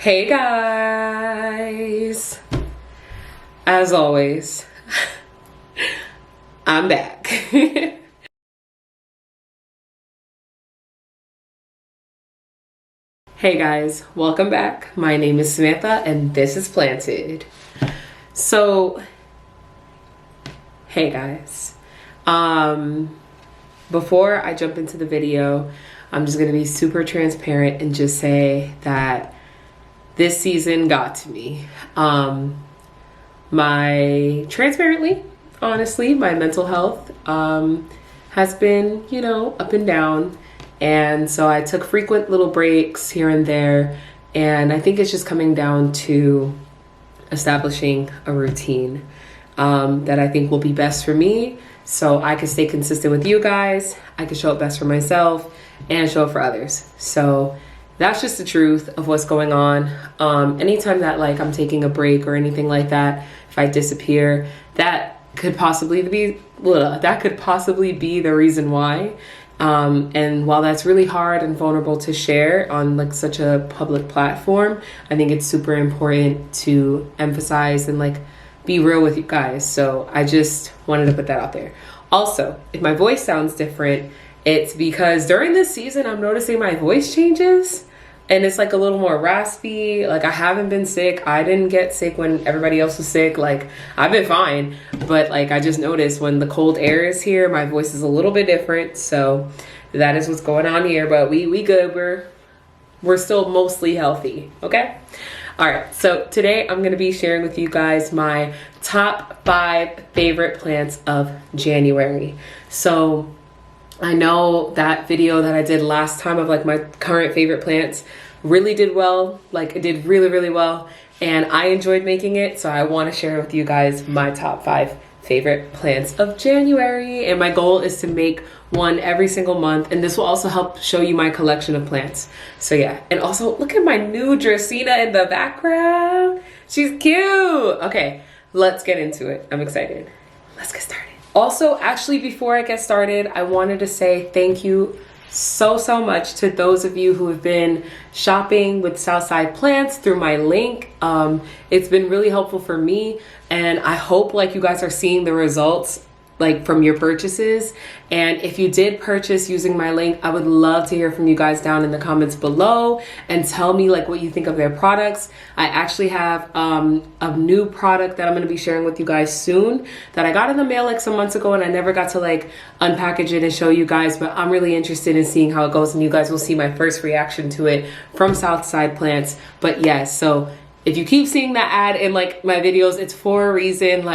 Hey guys, as always, I'm back. Hey guys, welcome back. My name is Samantha and this is Planted. So, hey guys, before I jump into the video, I'm just gonna be super transparent and just say that this season got to me. Honestly, my mental health has been, up and down. And so I took frequent little breaks here and there. And I think it's just coming down to establishing a routine that I think will be best for me. So I can stay consistent with you guys. I can show up best for myself and show up for others. So that's just the truth of what's going on. Anytime that I'm taking a break or anything like that, if I disappear, that could possibly be the reason why. And while that's really hard and vulnerable to share on such a public platform, I think it's super important to emphasize and be real with you guys. So I just wanted to put that out there. Also, if my voice sounds different, it's because during this season, I'm noticing my voice changes. And it's a little more raspy. I haven't been sick. I didn't get sick when everybody else was sick. I've been fine. But I just noticed when the cold air is here, my voice is a little bit different. So that is what's going on here. But we good. We're still mostly healthy. Okay? All right. So today I'm going to be sharing with you guys my top 5 favorite plants of January. So I know that video that I did last time of my current favorite plants really did well. It did really, really well. And I enjoyed making it. So I want to share with you guys my top 5 favorite plants of January. And my goal is to make one every single month. And this will also help show you my collection of plants. So yeah. And also look at my new Dracaena in the background. She's cute. Okay, let's get into it. I'm excited. Let's get started. Also, actually, before I get started, I wanted to say thank you so much to those of you who have been shopping with Southside Plants through my link. It's been really helpful for me, and I hope you guys are seeing the results from your purchases. And if you did purchase using my link, I would love to hear from you guys down in the comments below and tell me what you think of their products. I actually have a new product that I'm going to be sharing with you guys soon that I got in the mail some months ago, and I never got to unpackage it and show you guys, but I'm really interested in seeing how it goes, and you guys will see my first reaction to it from Southside Plants. But yes, so if you keep seeing that ad in my videos, it's for a reason.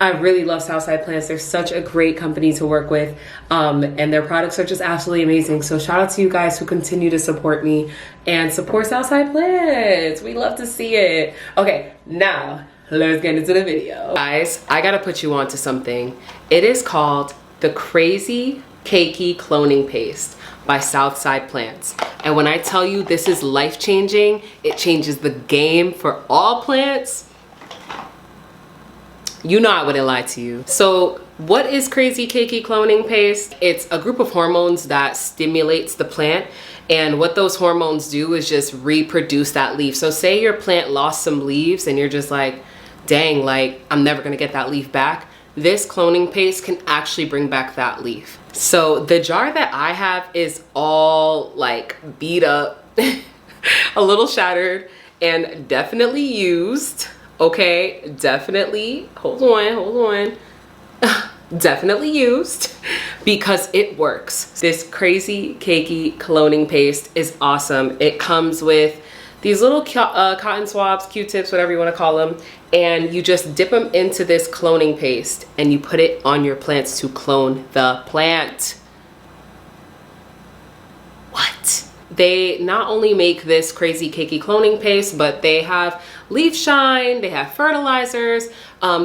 I really love Southside Plants. They're such a great company to work with, and their products are just absolutely amazing. So shout out to you guys who continue to support me and support Southside Plants. We love to see it. Okay, now let's get into the video. Guys, I gotta put you on to something. It is called the Crazy Cakey Cloning Paste by Southside Plants. And when I tell you this is life-changing, it changes the game for all plants. You know I wouldn't lie to you. So what is Crazy Cakey Cloning Paste? It's a group of hormones that stimulates the plant. And what those hormones do is just reproduce that leaf. So say your plant lost some leaves and you're just dang, I'm never gonna get that leaf back. This cloning paste can actually bring back that leaf. So the jar that I have is all beat up, a little shattered, and definitely used. Okay, definitely, hold on. Definitely used because it works. This Crazy Cakey Cloning Paste is awesome. It comes with these little cotton swabs, Q-tips, whatever you want to call them, and you just dip them into this cloning paste and you put it on your plants to clone the plant. What? They not only make this Crazy Cakey Cloning Paste, but they have leaf shine, they have fertilizers,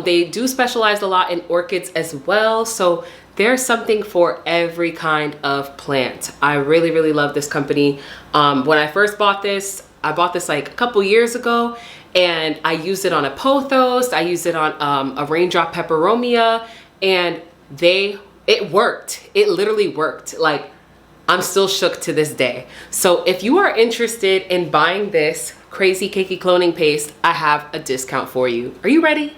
they do specialize a lot in orchids as well. So there's something for every kind of plant. I really love this company. When I first bought this, I bought this a couple years ago, and I used it on a pothos, I used it on a raindrop peperomia, and it worked. It literally worked. I'm still shook to this day. So if you are interested in buying this crazy cakey cloning paste, I have a discount for you. Are you ready?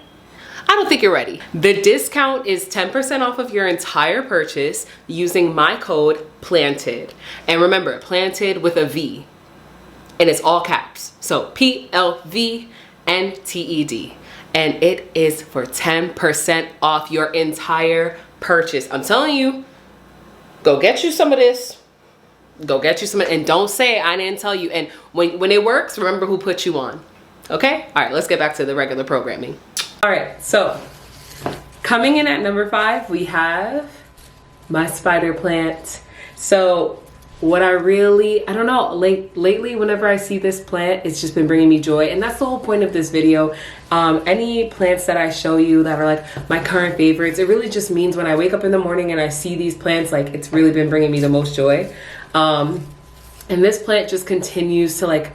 I don't think you're ready. The discount is 10% off of your entire purchase using my code Plvnted. And remember, Plvnted with a V. And it's all caps. So Plvnted. And it is for 10% off your entire purchase. I'm telling you, go get you some of this. Go get you some, and don't say I didn't tell you. And when it works, remember who put you on. Okay? All right, let's get back to the regular programming. All right, so coming in at number 5, we have my spider plant. So what I don't know, lately whenever I see this plant, it's just been bringing me joy. And that's the whole point of this video. Any plants that I show you that are like my current favorites, it really just means when I wake up in the morning and I see these plants, like it's really been bringing me the most joy. And this plant just continues to like,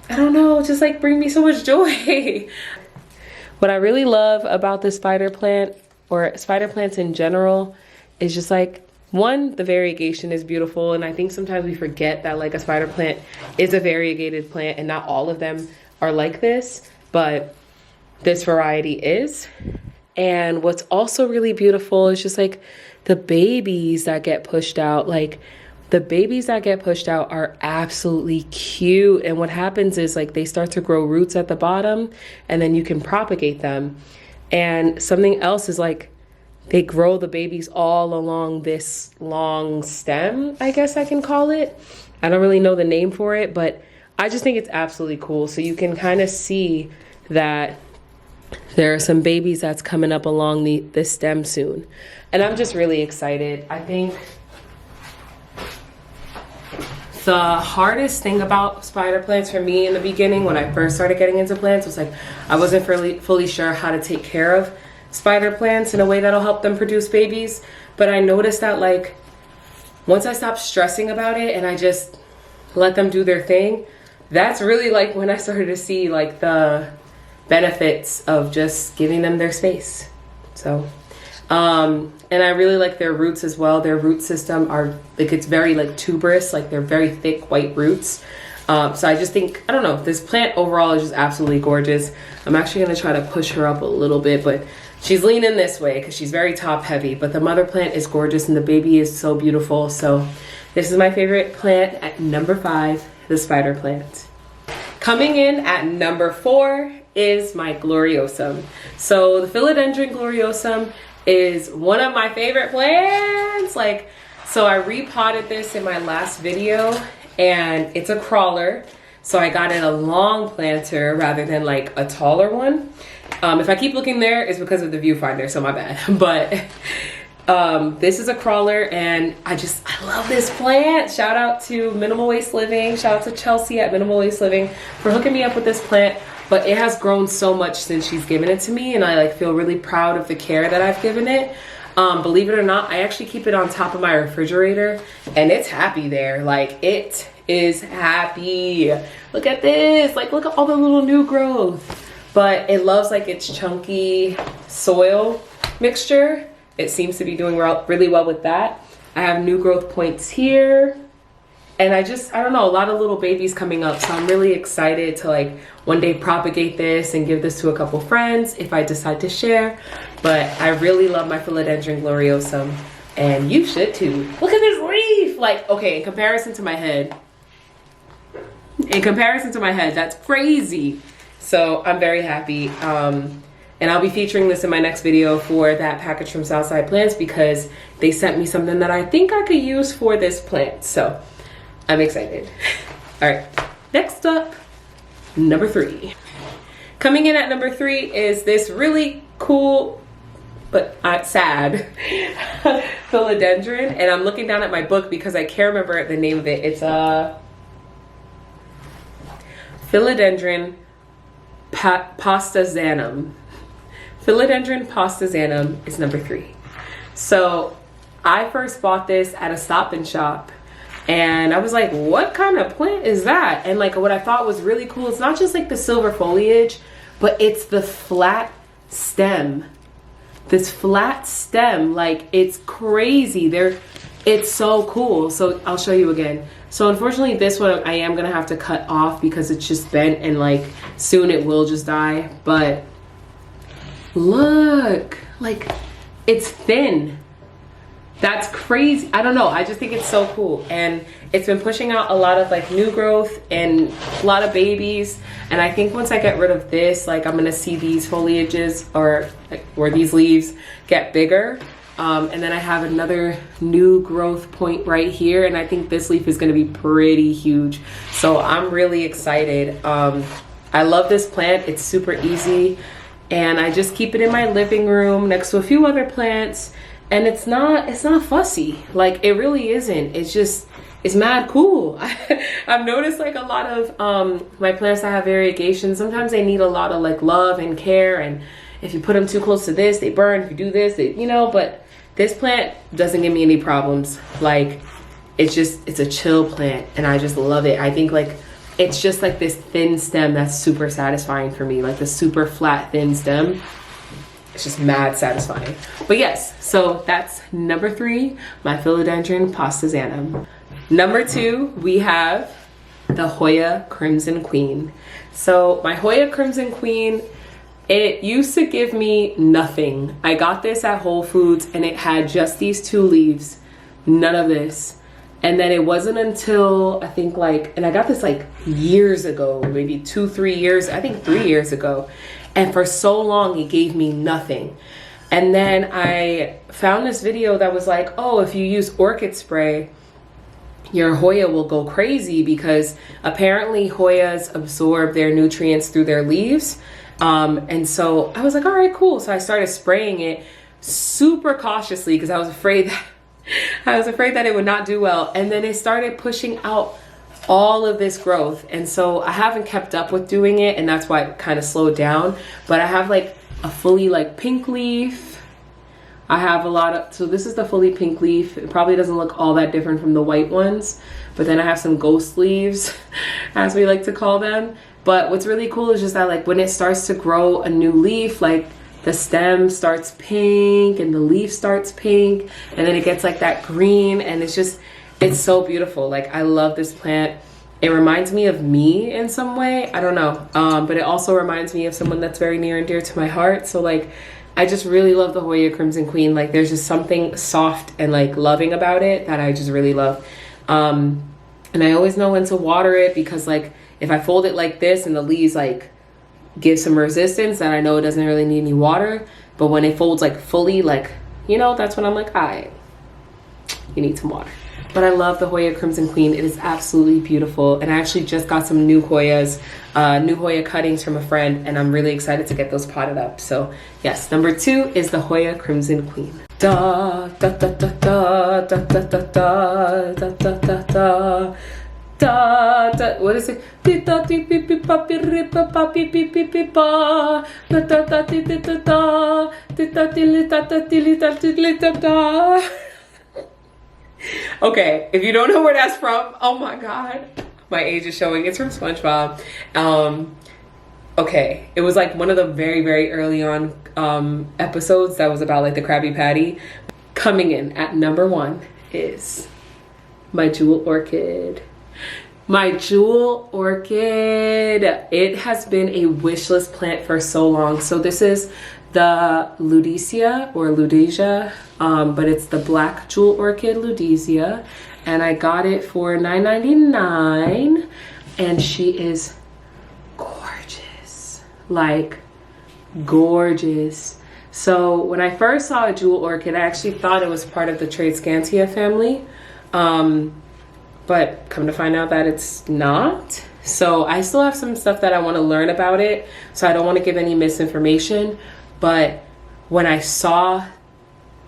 I don't know, just like bring me so much joy. What I really love about the spider plant, or spider plants in general, is just like, one, the variegation is beautiful, and I think sometimes we forget that like a spider plant is a variegated plant and not all of them are like this, but this variety is. And what's also really beautiful is just like the babies that get pushed out. Like the babies that get pushed out are absolutely cute, and what happens is like they start to grow roots at the bottom and then you can propagate them. And something else is like they grow the babies all along this long stem, I guess I can call it. I don't really know the name for it, but I just think it's absolutely cool. So you can kind of see that there are some babies that's coming up along the stem soon. And I'm just really excited. I think the hardest thing about spider plants for me in the beginning, when I first started getting into plants, was like I wasn't fully sure how to take care of spider plants in a way that'll help them produce babies. But I noticed that like once I stopped stressing about it and I just let them do their thing, that's really like when I started to see like the benefits of just giving them their space. So and I really like their roots as well. Their root system are like, it's very like tuberous, like they're very thick white roots. So I just think, I don't know, this plant overall is just absolutely gorgeous. I'm actually gonna try to push her up a little bit, but she's leaning this way because she's very top heavy, but the mother plant is gorgeous and the baby is so beautiful. So this is my favorite plant at number 5, the spider plant. Coming in at number 4 is my gloriosum. So the philodendron gloriosum is one of my favorite plants. Like, so I repotted this in my last video and it's a crawler. So I got it a long planter rather than like a taller one. If I keep looking there, it's because of the viewfinder, so my bad. But this is a crawler and I love this plant. Shout out to Minimal Waste Living. Shout out to Chelsea at Minimal Waste Living for hooking me up with this plant. But it has grown so much since she's given it to me, and I like feel really proud of the care that I've given it. Believe it or not, I actually keep it on top of my refrigerator and it's happy there. Like it is happy. Look at this, like look at all the little new growth. But it loves like its chunky soil mixture. It seems to be doing really well with that. I have new growth points here. And I don't know, a lot of little babies coming up. So I'm really excited to like one day propagate this and give this to a couple friends if I decide to share. But I really love my philodendron gloriosum and you should too. Look at this leaf. Like, okay, in comparison to my head, that's crazy. So I'm very happy. And I'll be featuring this in my next video for that package from Southside Plants because they sent me something that I think I could use for this plant. So I'm excited. All right, next up, number 3. Coming in at number 3 is this really cool, but sad philodendron. And I'm looking down at my book because I can't remember the name of it. It's a philodendron pastazanum. Philodendron pastazanum is number 3. So I first bought this at a Stop and Shop. And I was like, what kind of plant is that? And like what I thought was really cool, it's not just like the silver foliage, but it's the flat stem. This flat stem, like it's crazy. It's so cool. So I'll show you again. So unfortunately this one I am gonna have to cut off because it's just bent and like soon it will just die. But look, like it's thin. That's crazy. I don't know, I just think it's so cool. And it's been pushing out a lot of like new growth and a lot of babies. And I think once I get rid of this, like I'm gonna see these foliages or like where these leaves get bigger. And then I have another new growth point right here. And I think this leaf is gonna be pretty huge. So I'm really excited. I love this plant, it's super easy. And I just keep it in my living room next to a few other plants. And it's not fussy. Like it really isn't. It's mad cool. I've noticed like a lot of my plants that have variegation, sometimes they need a lot of like love and care. And if you put them too close to this, they burn. If you do this, they, you know, but this plant doesn't give me any problems. Like it's a chill plant and I just love it. I think like it's just like this thin stem that's super satisfying for me. Like the super flat thin stem. It's just mad satisfying. But yes, so that's number 3, my Philodendron pastazanum. Number 2, we have the Hoya Crimson Queen. So my Hoya Crimson Queen, it used to give me nothing. I got this at Whole Foods and it had just these 2 leaves, none of this. And then it wasn't until I think like, and I got this like years ago, maybe 2-3 years, I think 3 years ago. And for so long, it gave me nothing. And then I found this video that was like, oh, if you use orchid spray, your Hoya will go crazy because apparently Hoyas absorb their nutrients through their leaves. And so I was like, all right, cool. So I started spraying it super cautiously because I was afraid that it would not do well. And then it started pushing out all of this growth. And so I haven't kept up with doing it, and that's why it kind of slowed down. But I have like a fully like pink leaf. I have a lot of, so this is the fully pink leaf. It probably doesn't look all that different from the white ones, but then I have some ghost leaves as we like to call them. But what's really cool is just that like when it starts to grow a new leaf, like the stem starts pink and the leaf starts pink, and then it gets like that green, and it's so beautiful. Like I love this plant. It reminds me of me in some way. I don't know. But it also reminds me of someone that's very near and dear to my heart. So like, I just really love the Hoya Crimson Queen. Like there's just something soft and like loving about it that I just really love. And I always know when to water it because like, if I fold it like this and the leaves like give some resistance, then I know it doesn't really need any water. But when it folds like fully, like, you know, that's when I'm like, all right, you need some water. But I love the Hoya Crimson Queen. It is absolutely beautiful. And I actually just got some new Hoyas, new Hoya cuttings from a friend, and I'm really excited to get those potted up. So yes, number 2 is the Hoya Crimson Queen. Da da da da da da da da da da da da da. Da, da, what is it? Okay, if you don't know where that's from, oh my god, my age is showing. It's from SpongeBob. Okay, it was like one of the very, very early on episodes that was about like the Krabby Patty. Coming in at number 1 is my jewel orchid. My jewel orchid. It has been a wish list plant for so long. So this is the Ludecia or Ludesia, but it's the black jewel orchid Ludecia, and I got it for $9.99, and she is gorgeous, like gorgeous. So when I first saw a jewel orchid, I actually thought it was part of the Tradescantia family, but come to find out that it's not. So I still have some stuff that I want to learn about it, so I don't want to give any misinformation. But when I saw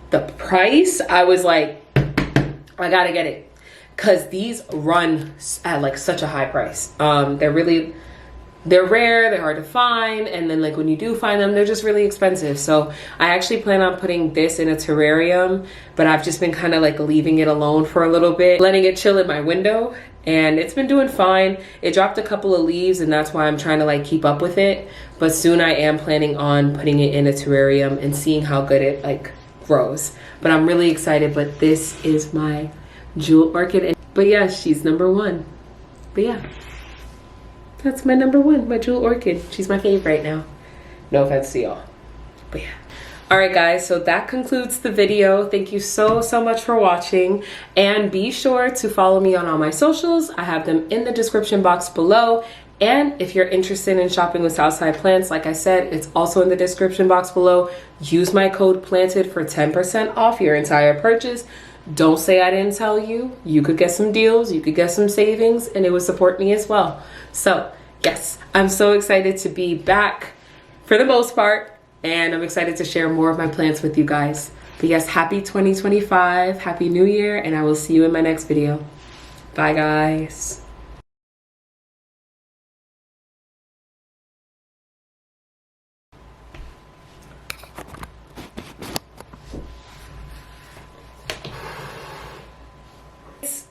the price, I was like, I gotta get it, because these run at like such a high price. They're rare, they're hard to find, and then like when you do find them, they're just really expensive. So I actually plan on putting this in a terrarium, but I've just been kind of like leaving it alone for a little bit, letting it chill in my window, and it's been doing fine. It dropped a couple of leaves, and that's why I'm trying to like keep up with it. But soon I am planning on putting it in a terrarium and seeing how good it like grows. But I'm really excited. But this is my jewel orchid. But yeah, she's number one. But yeah, that's my number one, my jewel orchid. She's my fave right now. No offense to y'all, but yeah. All right, guys, so that concludes the video. Thank you so much for watching, and be sure to follow me on all my socials. I have them in the description box below. And if you're interested in shopping with Southside Plants, like I said, it's also in the description box below. Use my code PLANTED for 10% off your entire purchase. Don't say I didn't tell you. You could get some deals, you could get some savings, and it would support me as well. So yes, I'm so excited to be back for the most part. And I'm excited to share more of my plants with you guys. But yes, happy 2025, happy new year, and I will see you in my next video. Bye, guys.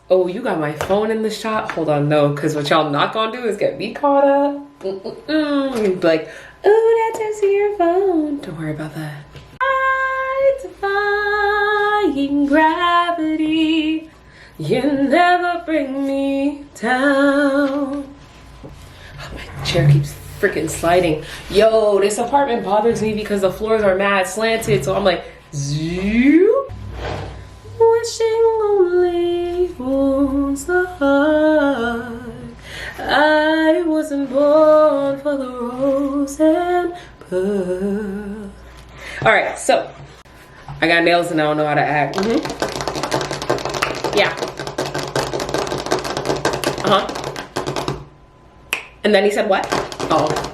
Oh, you got my phone in the shot? Hold on, no, because what y'all not gonna do is get me caught up. Like, oh, that's your phone. Don't worry about that. Defying gravity, you never bring me down. Oh, my chair keeps freaking sliding. Yo, this apartment bothers me because the floors are mad slanted, so I'm like, zoop. Wishing only wounds the heart. I wasn't born for the rose and pearl. All right, so I got nails and I don't know how to act. Yeah. And then he said what? Oh.